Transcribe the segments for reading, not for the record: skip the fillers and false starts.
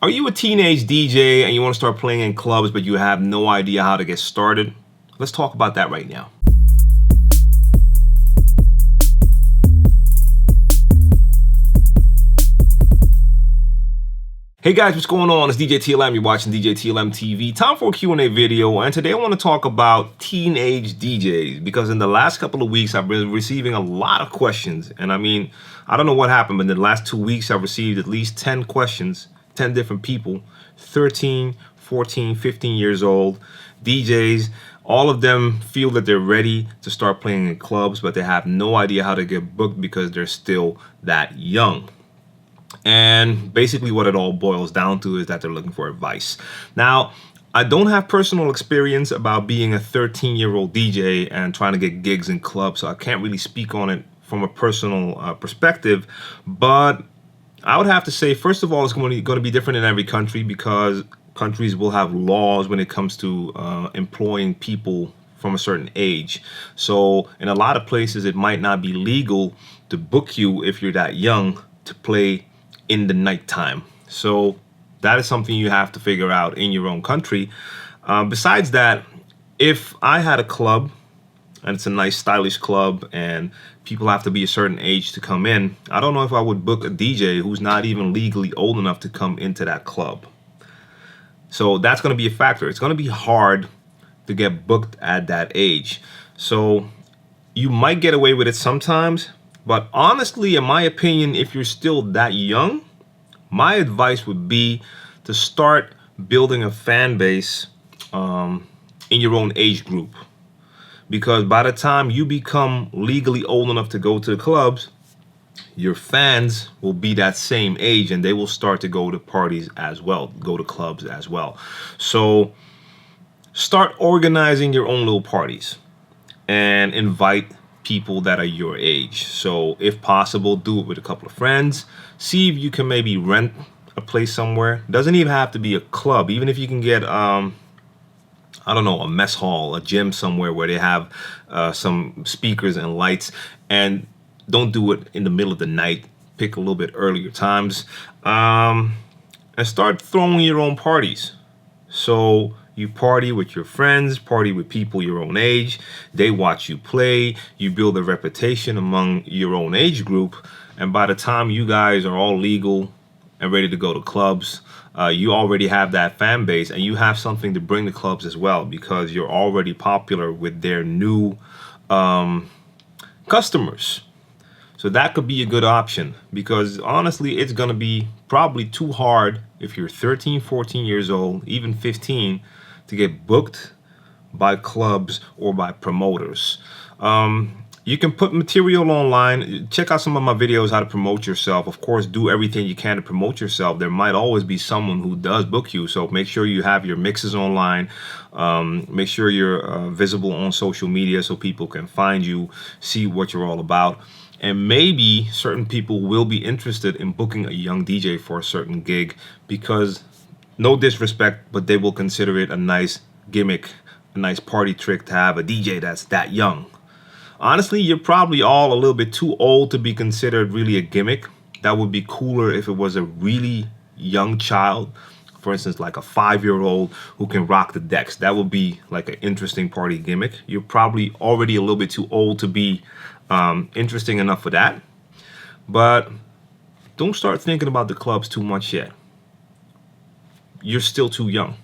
Are you a teenage DJ and you want to start playing in clubs, but you have no idea how to get started? Let's talk about that right now. Hey guys, what's going on? It's djTLM. You're watching djTLMtv. Time for a Q&A video, and today I want to talk about teenage DJs, because in the last couple of weeks I've been receiving a lot of questions. And I mean, I don't know what happened, but in the last 2 weeks I've received at least 10 questions, 10 different people, 13, 14, 15 years old, DJs. All of them feel that they're ready to start playing in clubs, but they have no idea how to get booked because they're still that young. And basically what it all boils down to is that they're looking for advice. Now, I don't have personal experience about being a 13-year-old DJ and trying to get gigs in clubs, so I can't really speak on it from a personal perspective. But I would have to say, first of all, it's going to be different in every country, because countries will have laws when it comes to employing people from a certain age. So in a lot of places, it might not be legal to book you if you're that young to play in the nighttime. So that is something you have to figure out in your own country. Besides that, if I had a club and it's a nice stylish club and people have to be a certain age to come in, I don't know if I would book a DJ who's not even legally old enough to come into that club. So that's going to be a factor. It's going to be hard to get booked at that age. So you might get away with it sometimes, but honestly, in my opinion, if you're still that young, my advice would be to start building a fan base in your own age group. Because by the time you become legally old enough to go to the clubs, your fans will be that same age and they will start to go to parties as well, go to clubs as well. So start organizing your own little parties and invite people that are your age. So if possible, do it with a couple of friends. See if you can maybe rent a place somewhere. Doesn't even have to be a club. Even if you can get I don't know, a mess hall, a gym somewhere where they have some speakers and lights. And don't do it in the middle of the night. Pick a little bit earlier times and start throwing your own parties. So you party with your friends, party with people your own age. They watch you play. You build a reputation among your own age group. And by the time you guys are all legal and ready to go to clubs, you already have that fan base and you have something to bring to clubs as well, because you're already popular with their new customers. So that could be a good option, because honestly, it's going to be probably too hard if you're 13, 14 years old, even 15, to get booked by clubs or by promoters. You can put material online. Check out some of my videos how to promote yourself. Of course, do everything you can to promote yourself. There might always be someone who does book you, so make sure you have your mixes online. Make sure you're visible on social media so people can find you, see what you're all about. And maybe certain people will be interested in booking a young DJ for a certain gig, because no disrespect, but they will consider it a nice gimmick, a nice party trick to have a DJ that's that young. Honestly, you're probably all a little bit too old to be considered really a gimmick. That would be cooler if it was a really young child. For instance, like a 5-year-old who can rock the decks. That would be like an interesting party gimmick. You're probably already a little bit too old to be interesting enough for that. But don't start thinking about the clubs too much yet. You're still too young.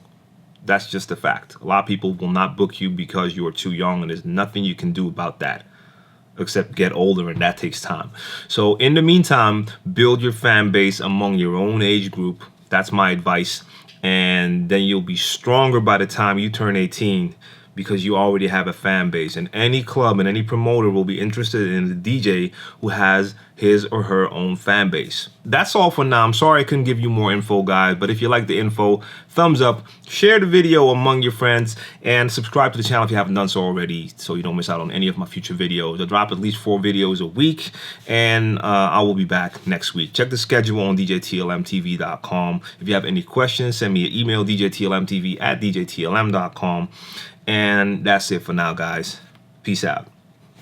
That's just a fact. A lot of people will not book you because you are too young, and there's nothing you can do about that except get older, and that takes time. So in the meantime, build your fan base among your own age group. That's my advice. And then you'll be stronger by the time you turn 18, because you already have a fan base, and any club and any promoter will be interested in the DJ who has his or her own fan base. That's all for now. I'm sorry I couldn't give you more info, guys, but if you like the info, thumbs up, share the video among your friends, and subscribe to the channel if you haven't done so already, so you don't miss out on any of my future videos. I'll drop at least 4 videos a week, and I will be back next week. Check the schedule on djTLMtv.com. If you have any questions, send me an email, djTLMtv@djTLM.com. And that's it for now, guys. Peace out.